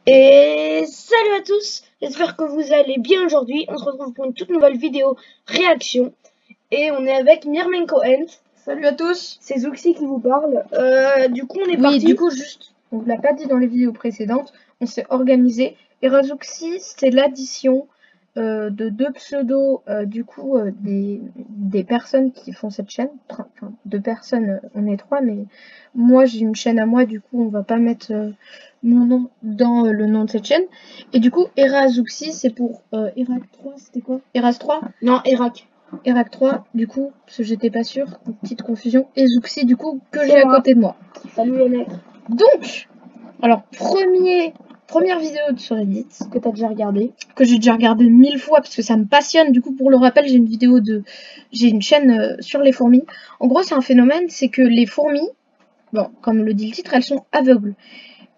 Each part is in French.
Et salut à tous, j'espère que vous allez bien aujourd'hui. On se retrouve pour une toute nouvelle vidéo réaction. Et on est avec Myrmen Cohen. Salut à tous. C'est Zouxi qui vous parle. Du coup, on est parti. Du coup, juste, on ne l'a pas dit dans les vidéos précédentes, on s'est organisé. Et Razouxi, c'est l'addition de deux pseudos, des personnes qui font cette chaîne. Enfin, deux personnes, on est trois, mais moi, j'ai une chaîne à moi, du coup, on va pas mettre mon nom dans le nom de cette chaîne. Et du coup, Razouxi, c'est pour Erac 3, c'était quoi? Eras 3? Non, Erac. Erac 3, du coup, parce que j'étais pas sûre, une petite confusion. Et Zouxi, du coup, que j'ai à côté de moi. Salut les mecs. Donc, alors, première vidéo de sur Reddit Que t'as déjà regardé. que j'ai déjà regardé 1000 fois parce que ça me passionne. Du coup, pour le rappel, j'ai une chaîne sur les fourmis. En gros, c'est un phénomène, c'est que les fourmis, bon, comme le dit le titre, elles sont aveugles.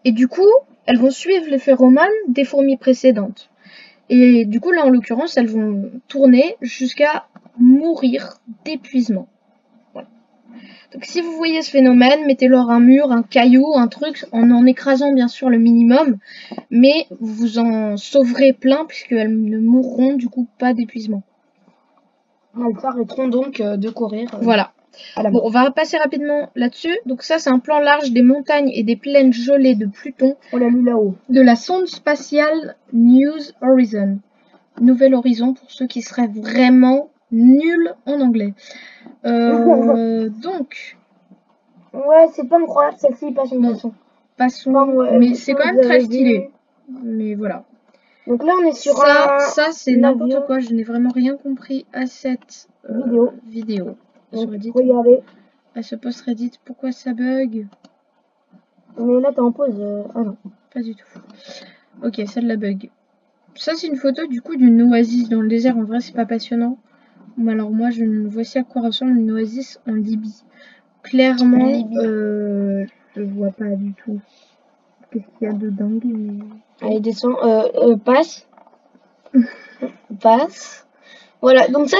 Et du coup, elles vont suivre les phéromones des fourmis précédentes. Et du coup, là, en l'occurrence, elles vont tourner jusqu'à mourir d'épuisement. Voilà. Donc, si vous voyez ce phénomène, mettez-leur un mur, un caillou, un truc, en écrasant bien sûr le minimum, mais vous en sauverez plein puisqu'elles ne mourront du coup pas d'épuisement. Elles s'arrêteront donc de courir. Voilà. Bon, on va passer rapidement là-dessus. Donc ça, c'est un plan large des montagnes et des plaines gelées de Pluton. On l'a lu là-haut. De la sonde spatiale New Horizon. Nouvel Horizon pour ceux qui seraient vraiment nuls en anglais. Donc. Ouais, c'est pas incroyable celle-ci, passons. Mais c'est quand même très stylé. Mais voilà. Donc là, on est sur ça c'est n'importe quoi. Je n'ai vraiment rien compris à cette vidéo. Donc, regardez. À ce post Reddit, pourquoi ça bug? Mais là, t'es en pause. Ah non. Pas du tout. Ok, celle-là bug. Ça, c'est une photo du coup d'une oasis dans le désert. En vrai, c'est pas passionnant. Alors moi, voici à quoi ressemble une oasis en Libye. Clairement, je vois pas du tout. Qu'est-ce qu'il y a de dingue, mais... Allez, descends. Passe. Passe. Voilà, donc ça,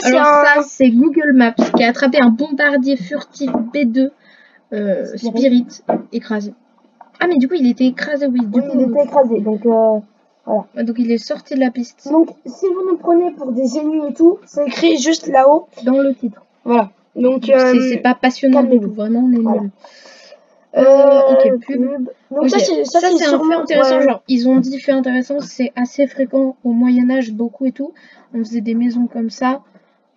c'est Google Maps qui a attrapé un bombardier furtif B2 Spirit écrasé. Ah, mais du coup, il était écrasé, oui. Il était écrasé, donc voilà. Donc, il est sorti de la piste. Donc, si vous nous prenez pour des génies et tout, c'est écrit juste là-haut. Dans le titre. Voilà. Donc, c'est pas passionnant du tout. Vraiment, on est nul. Ok, pub. Donc, ça, c'est un fait intéressant. Genre, ils ont dit fait intéressant, c'est assez fréquent au Moyen-Âge, beaucoup et tout. On faisait des maisons comme ça.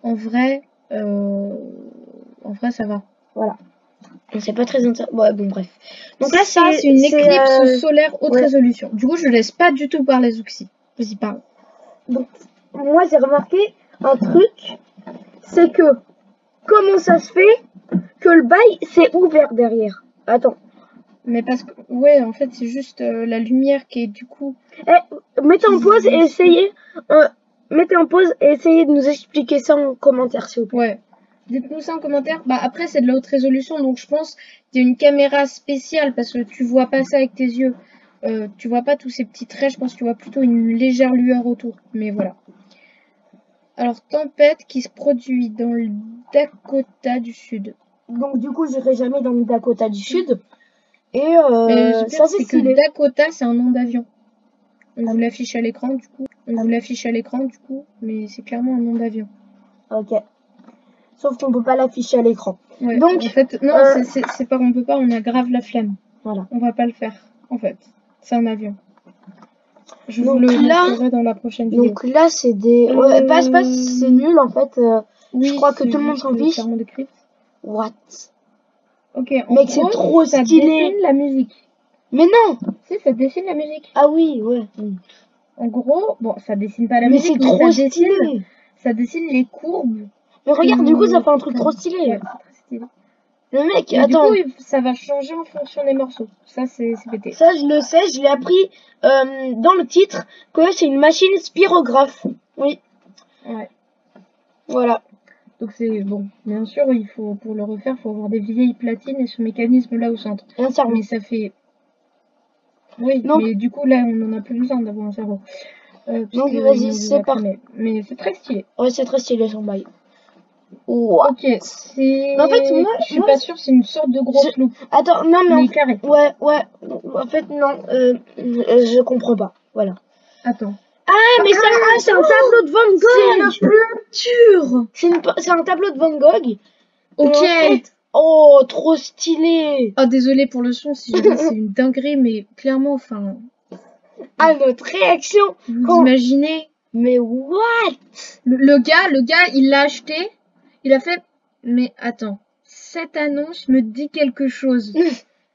En vrai, ça va. Voilà. C'est pas très intéressant. Ouais, bon, bref. Donc là, c'est une éclipse solaire haute résolution. Du coup, je laisse pas du tout parler Zouxi. Vas-y, parle. Donc, moi, j'ai remarqué un truc. C'est que, comment ça se fait que le bail s'est ouvert derrière? Attends. Mais parce que, ouais, en fait, c'est juste la lumière qui est du coup... Mettez en pause et essayez... mettez en pause et essayez de nous expliquer ça en commentaire, s'il vous plaît. Ouais. Dites-nous ça en commentaire. Bah, après, c'est de la haute résolution, donc je pense qu'il y a une caméra spéciale parce que tu vois pas ça avec tes yeux. Tu vois pas tous ces petits traits, je pense que tu vois plutôt une légère lueur autour. Mais voilà. Alors, tempête qui se produit dans le Dakota du Sud. Donc, du coup, j'irai jamais dans le Dakota du Sud. Et ça, c'est que Dakota, c'est un nom d'avion. On vous l'affiche à l'écran, du coup. Mais c'est clairement un nom d'avion. Ok. Sauf qu'on peut pas l'afficher à l'écran. Ouais, donc, en fait, non, c'est pas qu'on peut pas, on a grave la flemme. Voilà. On va pas le faire, en fait. C'est un avion. Je vous le montrerai dans la prochaine vidéo. Donc là, c'est des... Ouais, passe, c'est nul, en fait. Oui, je crois que tout le monde s'en fiche. What? Ok, mec, c'est trop stylé. Ça dessine la musique. Mais non! Si, ça dessine la musique. Ah oui, ouais. En gros, bon, ça dessine pas la musique, mais trop stylé. Ça dessine les courbes. Mais regarde, du coup, ça fait un truc trop stylé. Ouais, très stylé. Le mec, attends. Du coup, ça va changer en fonction des morceaux. Ça, c'est pété. Ça, je le sais, je l'ai appris dans le titre que c'est une machine spirographe. Oui. Ouais. Voilà. Donc c'est bon, bien sûr, pour le refaire, il faut avoir des vieilles platines et ce mécanisme là au centre. Un cerveau. Mais ça fait... Oui, donc, mais du coup là, on n'en a plus besoin d'avoir un cerveau. Donc vas-y, c'est parti. Mais c'est très stylé. Ouais, c'est très stylé son bail. Ouah. Ok, c'est... En fait, moi, je suis pas sûre, c'est une sorte de grosse loupe. Attends, non, mais Mais carré. ouais. En fait, non, je comprends pas. Voilà. Attends. Ah, mais c'est un tableau de Van Gogh. C'est une peinture. C'est un tableau de Van Gogh. Ok. Et en fait, oh, trop stylé. Oh, désolé pour le son, si jamais c'est une dinguerie, mais clairement, enfin... Ah, notre réaction. Vous imaginez? Mais what? Le gars, il l'a acheté. Il a fait... Mais attends, cette annonce me dit quelque chose.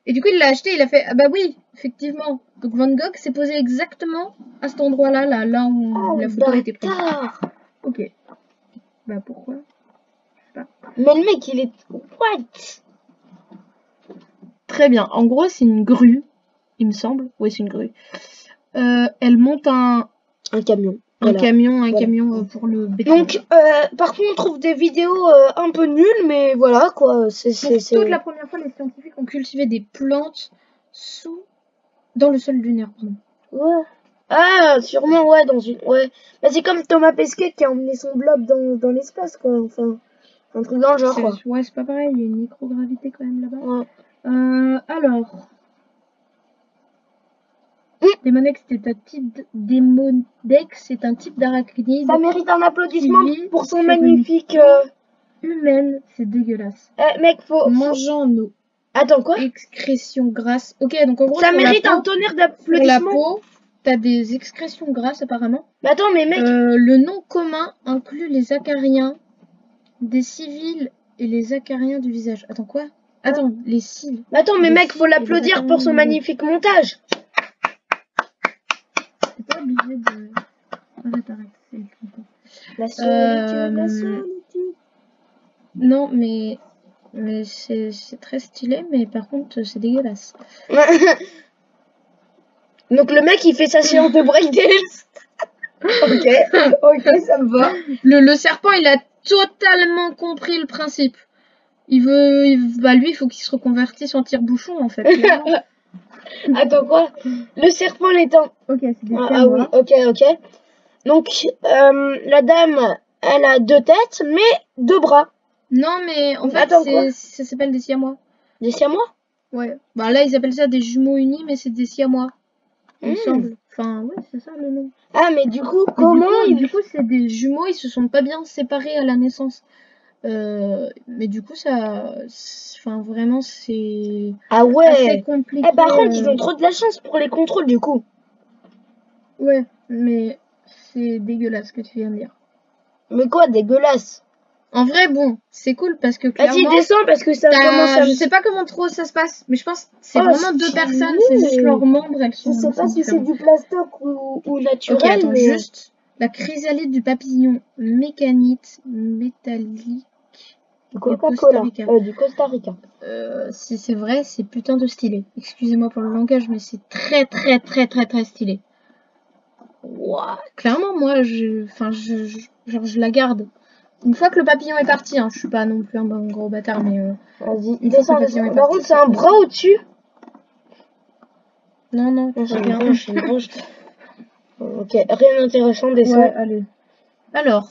Et du coup, il l'a acheté, il a fait... Ah bah oui, effectivement. Donc Van Gogh s'est posé exactement à cet endroit-là, là où la photo a été prise. Ok. Bah pourquoi? Je sais pas. Mais le mec, il est... What? Très bien. En gros, c'est une grue, il me semble. Oui, c'est une grue. Elle monte un camion. Un Voilà. camion pour le béton. Donc, par contre, on trouve des vidéos un peu nulles, mais voilà, quoi. C'est toute la première fois, les scientifiques ont cultivé des plantes dans le sol lunaire. Ouais. Ah, sûrement, ouais, dans une... Ouais. Bah, c'est comme Thomas Pesquet qui a emmené son blob dans l'espace, quoi. Enfin, un truc dans le genre, quoi. Ouais, c'est pas pareil, il y a une microgravité quand même là-bas. Ouais. Alors... Démodex, c'est un type d'arachnide. Ça mérite un applaudissement pour son sur magnifique... humaine, c'est dégueulasse. Mec, faut... Mangeant nos Attends, quoi? excrétions grasses. Ok, donc en gros, ça mérite un tonnerre d'applaudissements. Sur la peau, t'as des excrétions grasses apparemment. Mais attends, mais mec... le nom commun inclut les acariens des civils et les acariens du visage. Attends, quoi? Attends, les cils. Mais attends, mais mec, faut l'applaudir pour son magnifique montage. T'es pas obligé de... Arrête, c'est la solitude, la solitude. Non, mais c'est très stylé, mais par contre, c'est dégueulasse. Donc le mec, il fait sa séance de breakdance. ok, ça me va. Le serpent, il a totalement compris le principe. Bah lui, il faut qu'il se reconvertisse en tire-bouchon, en fait. Attends, quoi? Le serpent l'étend. Ok, c'est des Ah oui, ok. Donc, la dame, elle a 2 têtes, mais 2 bras. Non, mais en fait, ça s'appelle des siamois. Des siamois? Ouais. Bah là, ils appellent ça des jumeaux unis, mais c'est des siamois. Il me semble. Enfin, ouais, c'est ça le nom. Ah, mais du coup, comment Du coup, c'est des jumeaux, ils se sont pas bien séparés à la naissance. Mais du coup, ça... Enfin, vraiment, c'est... Ah ouais. assez compliqué. Par contre, ils ont trop de la chance pour les contrôles, du coup. Ouais, mais c'est dégueulasse ce que tu viens de dire. Mais quoi, dégueulasse? En vrai, bon, c'est cool parce que clairement... Vas-y, descends parce que ça commence à... Je sais pas comment trop ça se passe, mais je pense que c'est vraiment 2 personnes, c'est juste leurs membres, elles sont... Je sais pas si c'est du plastoc ou naturel, ok, attends, juste... La chrysalide du papillon mécanite métallique du Coca-Cola, du Costa Rica. Si c'est vrai, c'est putain de stylé. Excusez-moi pour le langage, mais c'est très stylé. Wow. Clairement, moi, je la garde. Une fois que le papillon est parti, hein, je suis pas non plus un gros bâtard, mais... Vas-y, descends. Par contre, c'est un bras au-dessus. Non, c'est une branche. Ok, rien d'intéressant, descends. Ouais, allez. Alors.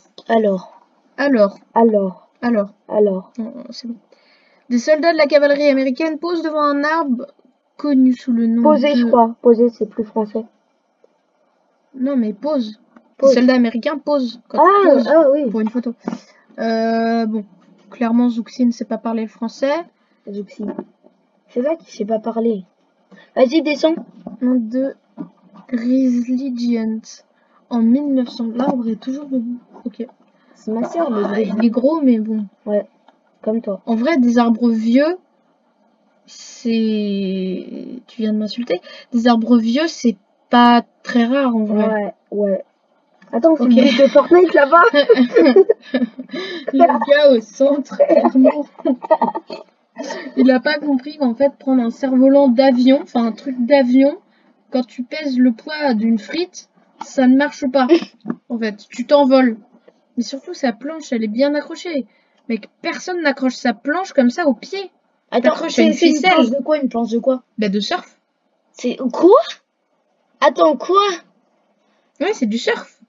C'est bon. Des soldats de la cavalerie américaine posent devant un arbre connu sous le nom je crois. Poser, c'est plus français. Non, mais pose. Les soldats américains posent. Oui. Pour une photo. Bon, clairement, Zouxine ne sait pas parler le français. Zouxine. C'est vrai qu'il sait pas parler. Vas-y, descends. 1, 2... Grizzly Giant. En 1900. L'arbre est toujours debout. Ok. C'est ma soeur, mais il est gros, mais bon. Ouais, comme toi. En vrai, des arbres vieux, c'est... Tu viens de m'insulter. Des arbres vieux, c'est pas très rare, en vrai. Ouais. Attends, c'est de Fortnite, là-bas. Le gars au centre, clairement. Il a pas compris qu'en fait, prendre un cerf-volant d'avion, enfin un truc d'avion, quand tu pèses le poids d'une frite, ça ne marche pas. En fait, tu t'envoles. Mais surtout, sa planche, elle est bien accrochée. Mec, personne n'accroche sa planche comme ça au pied. Attends, c'est une planche de quoi? Une planche de quoi? Bah, de surf. C'est quoi? Attends, quoi? Ouais, c'est du surf.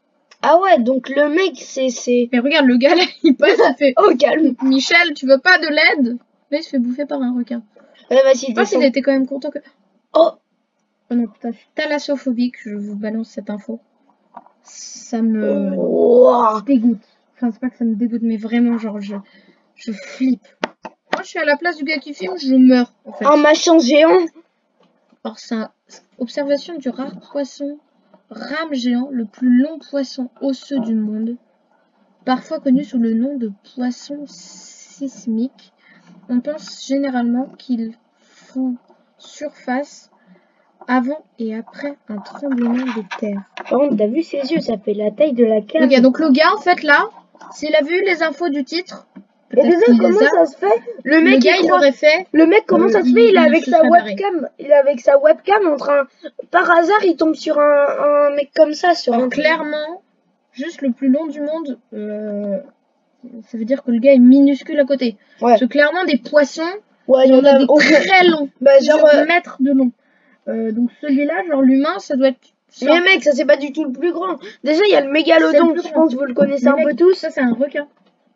Ah ouais, donc le mec, c'est... Mais regarde, le gars là, il passe, il fait Oh, calme. Michel, tu veux pas de l'aide? Là, il se fait bouffer par un requin. Vas-y, Je pense qu'il descends. était quand même content que. Oh, Oh non, putain, je suis thalassophobique, je vous balance cette info. Ça me wow. dégoûte. Enfin, c'est pas que ça me dégoûte, mais vraiment, genre, je flippe. Moi, je suis à la place du gars qui filme, je meurs, en fait. Un machin géant. Alors, c'est observation du rare poisson rame géant, le plus long poisson osseux du monde, parfois connu sous le nom de poisson sismique. On pense généralement qu'il fond surface avant et après un tremblement de terre. Par contre, t'as vu ses yeux, ça fait la taille de la cave. Ok, donc le gars, en fait, là, s'il avait eu les infos du titre, Et déjà, qu'il comment les a, ça se fait? Le le mec, gars, il aurait fait. Le mec, comment ça se fait? Il est avec se sa serait barré. webcam. Il est avec sa webcam en train... Par hasard, il tombe sur un mec comme ça. Sur Alors, un... clairement, juste le plus long du monde, ça veut dire que le gars est minuscule à côté. Ouais. Parce que clairement, des poissons, Ouais, il y en a des très longs. Bah, Genre mètres de long. Donc celui-là, genre l'humain, ça doit être... Mais mec, ça c'est pas du tout le plus grand. Déjà, il y a le mégalodon, je pense que vous le connaissez un peu tous. Ça, c'est un requin.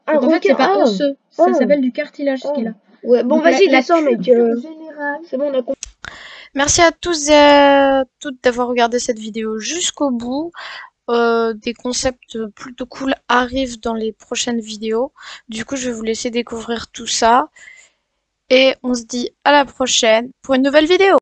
Un Donc, en fait, c'est pas requin, osseux. Ça s'appelle du cartilage, ce qu'il a. Ouais, bon, Donc, vas-y, la descends, mec. culture générale. C'est bon, on a compris. Merci à tous et à toutes d'avoir regardé cette vidéo jusqu'au bout. Des concepts plutôt cool arrivent dans les prochaines vidéos. Du coup, je vais vous laisser découvrir tout ça. Et on se dit à la prochaine pour une nouvelle vidéo.